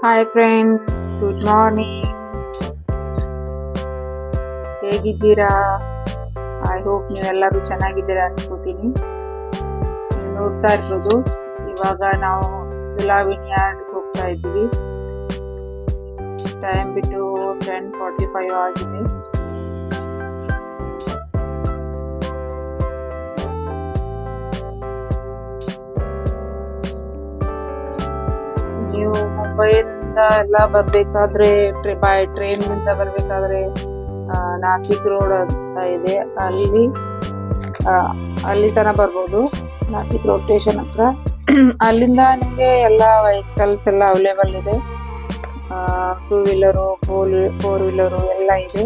Hi friends, good morning. ಹೇಗಿದ್ದೀರಾ? I hope ನೀವೆಲ್ಲರೂ ಚೆನ್ನಾಗಿದ್ದೀರಾ ಅನ್ಕೋತೀನಿ. ನೀವು ನೋಡ್ತಾ ಇರ್ಬೋದು, ಇವಾಗ ನಾವು ಸುಲಾವಿನಿಯಾರ್ಡ್ ಹೋಗ್ತಾ ಇದ್ದೀವಿ. ಟೈಮ್ ಬಿಟ್ಟು 10:45 ಆಗಿದೆ. ನೀವು ಮುಂಬೈಯಿಂದ ಎಲ್ಲ ಬರ್ಬೇಕಾದ್ರೆ ಬೈ ಟ್ರೈನ್ ನಿಂದ ಬರ್ಬೇಕಾದ್ರೆ ನಾಸಿಕ್ ರೋಡ್ ಅಂತ ಇದೆ, ಅಲ್ಲಿ ತನಕ ಬರ್ಬೋದು. ನಾಸಿಕ್ ರೋಡ್ ಸ್ಟೇಷನ್ ಹತ್ರ. ಅಲ್ಲಿಂದ ನಿಮಗೆ ಎಲ್ಲ ವೆಹಿಕಲ್ಸ್ ಎಲ್ಲ ಅವೈಲೇಬಲ್ ಇದೆ. 2 ವೀಲರು, 4 ವೀಲರು ಎಲ್ಲ ಇದೆ.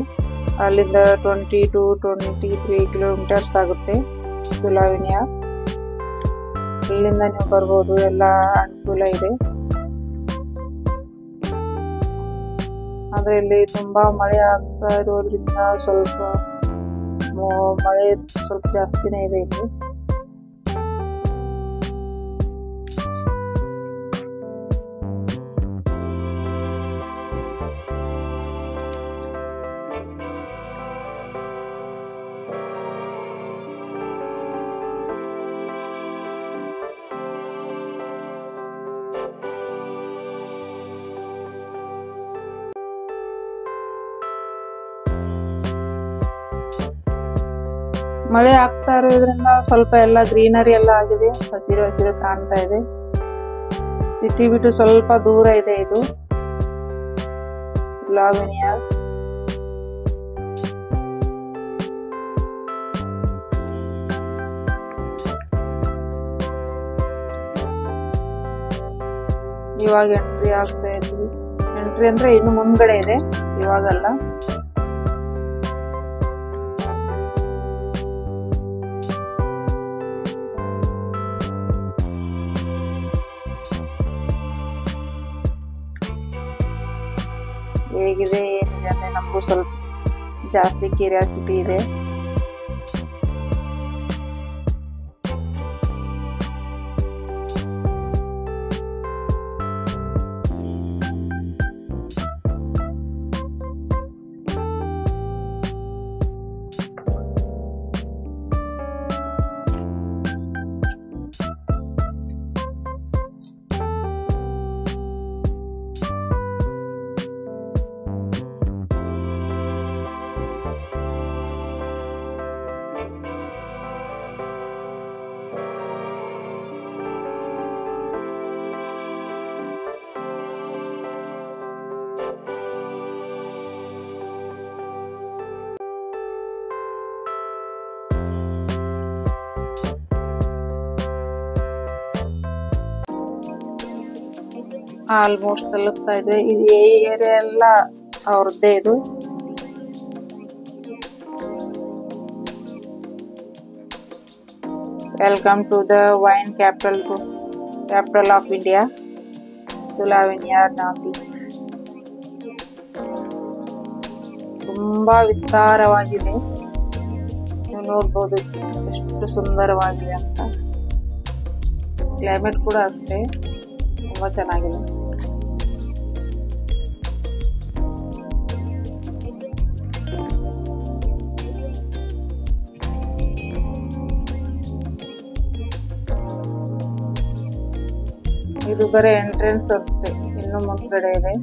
ಅಲ್ಲಿಂದ 20 to 23 ಕಿಲೋಮೀಟರ್ಸ್ ಆಗುತ್ತೆ ಸುಲಾವಿನಿಯಾರ್ಡ್. ಅಲ್ಲಿಂದ ನೀವು ಬರ್ಬೋದು, ಎಲ್ಲ ಅನುಕೂಲ ಇದೆ. ಆದ್ರೆ ಇಲ್ಲಿ ತುಂಬಾ ಮಳೆ ಆಗ್ತಾ ಇರೋದ್ರಿಂದ ಮಳೆ ಸ್ವಲ್ಪ ಜಾಸ್ತಿನೇ ಇದೆ ಇಲ್ಲಿ. ಮಳೆ ಆಗ್ತಾ ಇರೋದ್ರಿಂದ ಸ್ವಲ್ಪ ಎಲ್ಲ ಗ್ರೀನರಿ ಎಲ್ಲ ಆಗಿದೆ, ಹಸಿರು ಹಸಿರು ಕಾಣ್ತಾ ಇದೆ. ಸಿಟಿ ಬಿಟ್ಟು ಸ್ವಲ್ಪ ದೂರ ಇದೆ ಇದು ಸುಲಾವಿನಿಯಾರ್ಡ್. ಇವಾಗ ಎಂಟ್ರಿ ಆಗ್ತಾ ಇದ್ವಿ. ಎಂಟ್ರಿ ಅಂದ್ರೆ ಇನ್ನು ಮುಂದ್ಗಡೆ ಇದೆ, ಇವಾಗಲ್ಲ. ಹೇಗಿದೆ ಏನಿದೆ ಅಂದ್ರೆ ನಮಗೂ ಸ್ವಲ್ಪ ಜಾಸ್ತಿ ಕ್ಯೂರಿಯಾಸಿಟಿ ಇದೆ. ಆಲ್ಮೋಸ್ಟ್ ತಲುಪ್ತಾ ಇದ್ವಿ. ಇದು ಏರಿಯಾ ಎಲ್ಲ ಅವ್ರದ್ದೇ ಇದು. Welcome to the wine capital of India, Sula vineyard, Nashik. ತುಂಬಾ ವಿಸ್ತಾರವಾಗಿದೆ, ನೀವು ನೋಡ್ಬೋದು ಎಷ್ಟು ಸುಂದರವಾಗಿದೆ ಅಂತ. ಕ್ಲೈಮೇಟ್ ಕೂಡ ಅಷ್ಟೇ ತುಂಬಾ ಚೆನ್ನಾಗಿದೆ. ಇದು ಬರೀ ಎಂಟ್ರೆನ್ಸ್ ಅಷ್ಟೇ, ಇನ್ನು ಮುಂದ್ಗಡೆ ಇದೆ.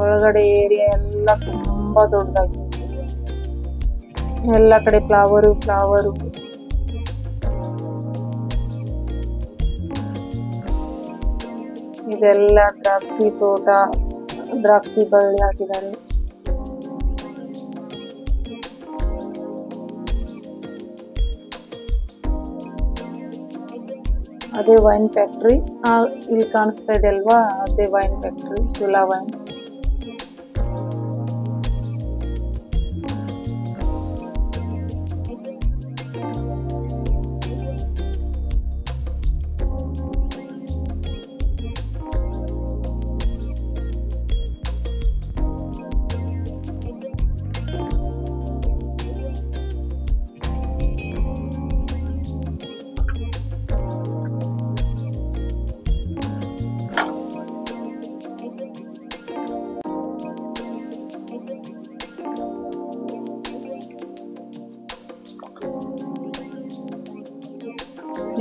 ಒಳಗಡೆ ಏರಿಯಾ ಎಲ್ಲ ತುಂಬಾ ದೊಡ್ಡದಾಗಿದೆ. ಎಲ್ಲ ಕಡೆ ಫ್ಲವರು. ಇದೆಲ್ಲ ದ್ರಾಕ್ಷಿ ತೋಟ, ದ್ರಾಕ್ಷಿ ಬಳ್ಳಿ ಹಾಕಿದ್ದಾರೆ. ಅದೇ ವೈನ್ ಫ್ಯಾಕ್ಟ್ರಿ ಇಲ್ಲಿ ಕಾಣಿಸ್ತಾ ಇದೆ ಅಲ್ವಾ, ಅದೇ ವೈನ್ ಫ್ಯಾಕ್ಟ್ರಿ, ಸುಲಾ ವೈನ್.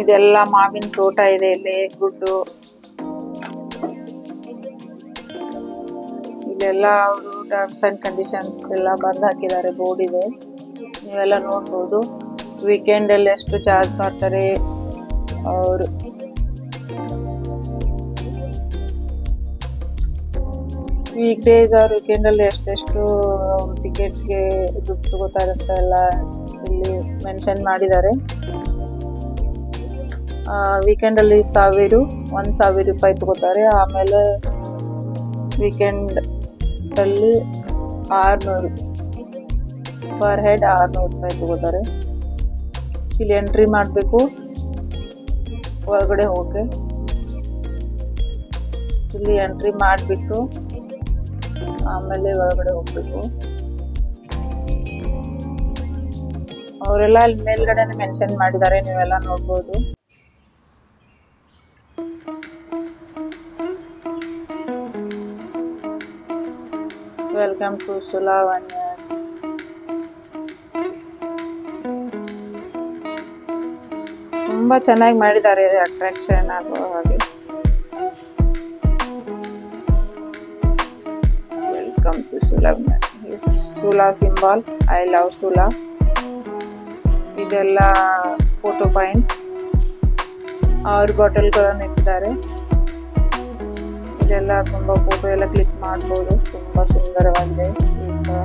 ಇದೆಲ್ಲ ಮಾವಿನ ತೋಟ ಇದೆ ಇಲ್ಲಿ ಗುಡ್ಡು. ಇಲ್ಲೆಲ್ಲ ಅವರು ಟರ್ಮ್ಸ್ ಅಂಡ್ ಕಂಡೀಷನ್ಸ್ ಎಲ್ಲ ಬಂದ್ ಹಾಕಿದ್ದಾರೆ, ಬೋರ್ಡ್ ಇದೆ, ನೀವೆಲ್ಲ ನೋಡ್ಬೋದು. ವೀಕೆಂಡ್ ಅಲ್ಲಿ ಎಷ್ಟು ಚಾರ್ಜ್ ಮಾಡ್ತಾರೆ ಅವರು. ವೀಕ್ ಡೇಸ್ ಅವ್ರ ವೀಕೆಂಡ್ ಅಲ್ಲಿ ಎಷ್ಟೆಷ್ಟು ಟಿಕೆಟ್ಗೆ ದುಡ್ಡು ತಗೋತಾರೆ ಅಂತ ಎಲ್ಲ ಇಲ್ಲಿ ಮೆನ್ಷನ್ ಮಾಡಿದ್ದಾರೆ. ವೀಕೆಂಡ್ ಅಲ್ಲಿ 1,000 ರೂಪಾಯಿ ತಗೋತಾರೆ. ಆಮೇಲೆ ವೀಕೆಂಡ್ ಅಲ್ಲಿ 600 ಪರ್ ಹೆಡ್ 600 ರೂಪಾಯಿ ತಗೋತಾರೆ. ಇಲ್ಲಿ ಎಂಟ್ರಿ ಮಾಡಬೇಕು ಹೊರಗಡೆ ಹೋಗಕ್ಕೆ. ಇಲ್ಲಿ ಎಂಟ್ರಿ ಮಾಡಿಬಿಟ್ಟು ಆಮೇಲೆ ಒಳಗಡೆ ಹೋಗ್ಬೇಕು. ಅವರೆಲ್ಲ ಅಲ್ಲಿ ಮೇಲ್ಗಡೆನೆ ಮೆನ್ಷನ್ ಮಾಡಿದ್ದಾರೆ, ನೀವೆಲ್ಲ ನೋಡ್ಬೋದು. Welcome to Sula vineyard. ತುಂಬಾ ಚೆನ್ನಾಗಿ ಮಾಡಿದ್ದಾರೆ, ಅಟ್ರಾಕ್ಷನ್ ಆಗೋ ಹಾಗೆ. Welcome to Sula vineyard. Sula symbol, I love Sula. ಇದೆಲ್ಲ ಫೋಟೋ ಪಾಯಿಂಟ್. ಅವ್ರ ಬಾಟಲ್ಗಳನ್ನು ಇಟ್ಟಿದ್ದಾರೆ. ಇದೆಲ್ಲ ತುಂಬಾ ಫೋಟೋ ಎಲ್ಲ ಕ್ಲಿಕ್ ಮಾಡಬಹುದು. ತುಂಬಾ ಸುಂದರವಾಗಿದೆ ಈ ಸ್ಥಳ.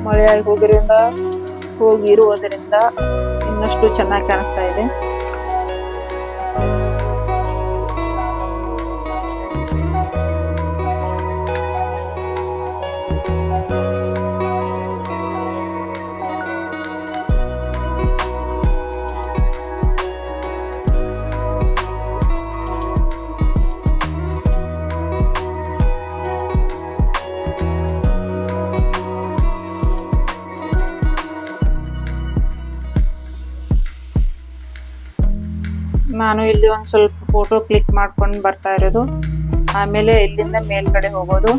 ಮಳೆಯಾಗಿ ಹೋಗಿರುವುದರಿಂದ ಇನ್ನಷ್ಟು ಚೆನ್ನಾಗಿ ಕಾಣಿಸ್ತಾ ಇದೆ. ನಾನು ಇಲ್ಲಿ ಒಂದ್ ಸ್ವಲ್ಪ ಫೋಟೋ ಕ್ಲಿಕ್ ಮಾಡ್ಕೊಂಡು ಬರ್ತಾ ಇರೋದು. ಆಮೇಲೆ ಇಲ್ಲಿಂದ ಮೇಲ್ಗಡೆ ಹೋಗೋದು.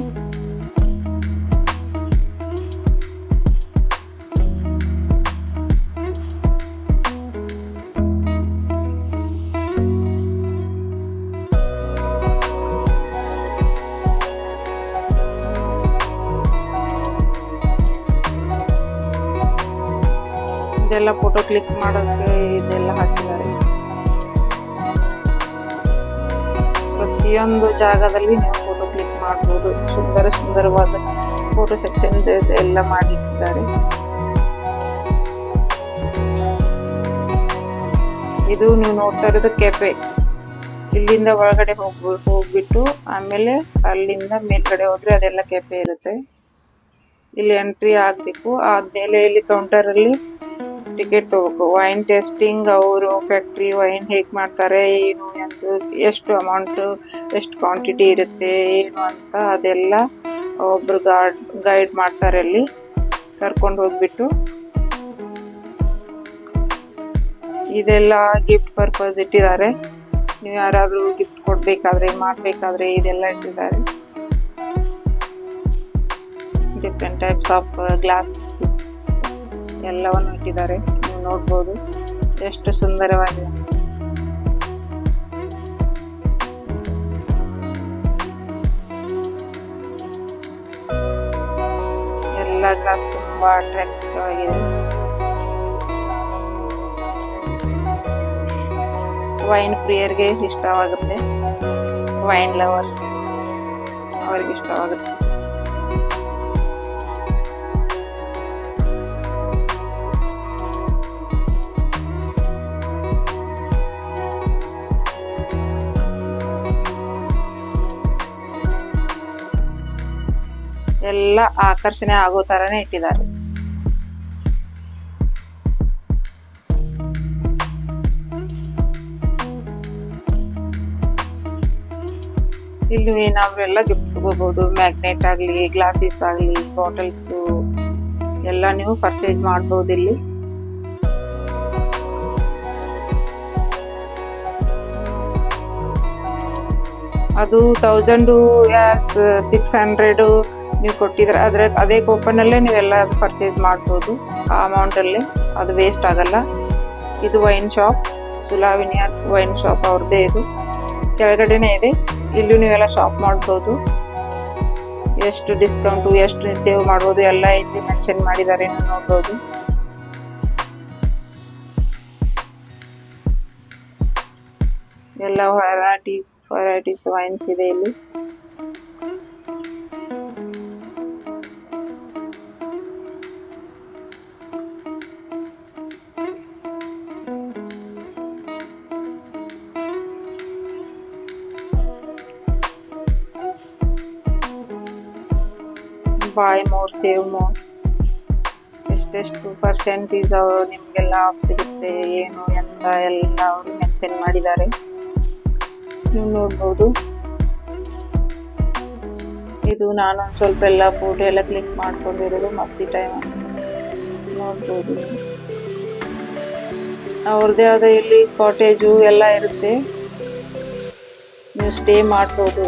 ಇದೆಲ್ಲ ಫೋಟೋ ಕ್ಲಿಕ್ ಮಾಡೋಕೆ ಇದೆಲ್ಲ ಹಾಕಿದ್ದಾರೆ. ಪ್ರತಿಯೊಂದು ಜಾಗದಲ್ಲಿ ನೀವು ಫೋಟೋ ಕ್ಲಿಕ್ ಮಾಡಬಹುದು. ಸುಂದರವಾದ ಫೋಟೋ ಸೆಕ್ಷನ್ ಎಲ್ಲ ಮಾಡಿಟ್ಟಿದ್ದಾರೆ. ಇದು ನೀವು ನೋಡ್ತಾ ಇರೋದು ಕೆಫೆ. ಇಲ್ಲಿಂದ ಒಳಗಡೆ ಹೋಗ್ಬಿಟ್ಟು ಆಮೇಲೆ ಅಲ್ಲಿಂದ ಮೇಲ್ಗಡೆ ಹೋದ್ರೆ ಅದೆಲ್ಲ ಕೆಫೆ ಇರುತ್ತೆ. ಇಲ್ಲಿ ಎಂಟ್ರಿ ಆಗ್ಬೇಕು. ಆದ್ಮೇಲೆ ಇಲ್ಲಿ ಕೌಂಟರ್ ಅಲ್ಲಿ ಟಿಕೆಟ್ ತಗೋಬೇಕು. ವೈನ್ ಟೇಸ್ಟಿಂಗ್, ಅವರು ಫ್ಯಾಕ್ಟ್ರಿ ವೈನ್ ಹೇಗ್ ಮಾಡ್ತಾರೆ, ಏನು ಎಂದು, ಎಷ್ಟು ಅಮೌಂಟ್, ಎಷ್ಟು ಕ್ವಾಂಟಿಟಿ ಇರುತ್ತೆ ಏನು ಅಂತ ಅದೆಲ್ಲ ಒಬ್ರು ಗೈಡ್ ಮಾಡ್ತಾರೆ. ಅಲ್ಲಿ ಕರ್ಕೊಂಡು ಹೋಗ್ಬಿಟ್ಟು ಇದೆಲ್ಲ ಗಿಫ್ಟ್ ಪರ್ಪಸ್ ಇಟ್ಟಿದ್ದಾರೆ. ನೀವು ಯಾರಾದ್ರೂ ಗಿಫ್ಟ್ ಕೊಡ್ಬೇಕಾದ್ರೆ ಮಾಡ್ಬೇಕಾದ್ರೆ ಇದೆಲ್ಲ ಇಟ್ಟಿದ್ದಾರೆ. ಡಿಫ್ರೆಂಟ್ ಟೈಪ್ಸ್ ಆಫ್ ಗ್ಲಾಸಸ್ ಎಲ್ಲವನ್ನು ಇಟ್ಟಿದ್ದಾರೆ. ನೀವು ನೋಡ್ಬೋದು ಎಷ್ಟು ಸುಂದರವಾಗಿದೆ. ಎಲ್ಲ ಗ್ಲಾಸ್ ತುಂಬಾ ಅಟ್ರಾಕ್ಟಿವ್ ಆಗಿದೆ. ವೈನ್ ಪ್ರಿಯರ್ಗೆ ಇಷ್ಟವಾಗುತ್ತೆ, ವೈನ್ ಲವರ್ಸ್ ಅವ್ರಿಗೆ ಇಷ್ಟವಾಗುತ್ತೆ. ಎಲ್ಲ ಆಕರ್ಷಣೆ ಆಗೋ ತರನೇ ಇಟ್ಟಿದ್ದಾರೆ. ಇಲ್ಲಿ ನಾವೆಲ್ಲ ಗಿಫ್ಟ್ ತಗೋಬಹುದು. ಮ್ಯಾಗ್ನೆಟ್ ಆಗ್ಲಿ, ಗ್ಲಾಸಸ್ ಆಗ್ಲಿ, ಬಾಟಲ್ಸ್ ಎಲ್ಲ ನೀವು ಪರ್ಚೇಸ್ ಮಾಡಬಹುದು. ಇಲ್ಲಿ ಅದು 1600 ನೀವು ಕೊಟ್ಟಿದ್ರೆ ಅದೇ ಕೂಪನಲ್ಲೇ ನೀವೆಲ್ಲ ಪರ್ಚೇಸ್ ಮಾಡ್ಬೋದು. ಆ ಅಮೌಂಟಲ್ಲಿ ಅದು ವೇಸ್ಟ್ ಆಗಲ್ಲ. ಇದು ವೈನ್ ಶಾಪ್, ಸುಲಾವಿನಿಯರ್ ವೈನ್ ಶಾಪ್ ಅವ್ರದ್ದೇ. ಇದು ಕೆಳಗಡೆನೇ ಇದೆ. ಇಲ್ಲೂ ನೀವೆಲ್ಲ ಶಾಪ್ ಮಾಡ್ಬೋದು. ಎಷ್ಟು ಡಿಸ್ಕೌಂಟು, ಎಷ್ಟು ಸೇವ್ ಮಾಡ್ಬೋದು ಎಲ್ಲ ಇಲ್ಲಿ ಮೆನ್ಷನ್ ಮಾಡಿದ್ದಾರೆ, ನೀವು ನೋಡ್ಬೋದು. ಎಲ್ಲ ವೆರೈಟೀಸ್ ವೈನ್ಸ್ ಇದೆ ಇಲ್ಲಿ. ಬಾಯ್ ಮೋರ್ ಸೇವ್ ಮೋರ್, ಎಷ್ಟೆಷ್ಟು ಪರ್ಸೆಂಟೇಜ್ ನಿಮಗೆಲ್ಲ ಆಫ್ ಸಿಗುತ್ತೆ, ಏನು ಎಂತ ಎಲ್ಲ ಅವರು ಮೆನ್ಷನ್ ಮಾಡಿದ್ದಾರೆ, ನೀವು ನೋಡ್ಬೋದು. ಇದು ನಾನು ಸ್ವಲ್ಪ ಎಲ್ಲ ಫೋಟೋ ಎಲ್ಲ ಕ್ಲಿಕ್ ಮಾಡ್ಕೊಂಡಿರೋದು ಮಸ್ತಿ ಟೈಮ್ ನೋಡ್ಬೋದು. ಅವ್ರದ್ದೇ ಆದ ಇಲ್ಲಿ ಕಾಟೇಜು ಎಲ್ಲ ಇರುತ್ತೆ, ನೀವು ಸ್ಟೇ ಮಾಡ್ಬೋದು.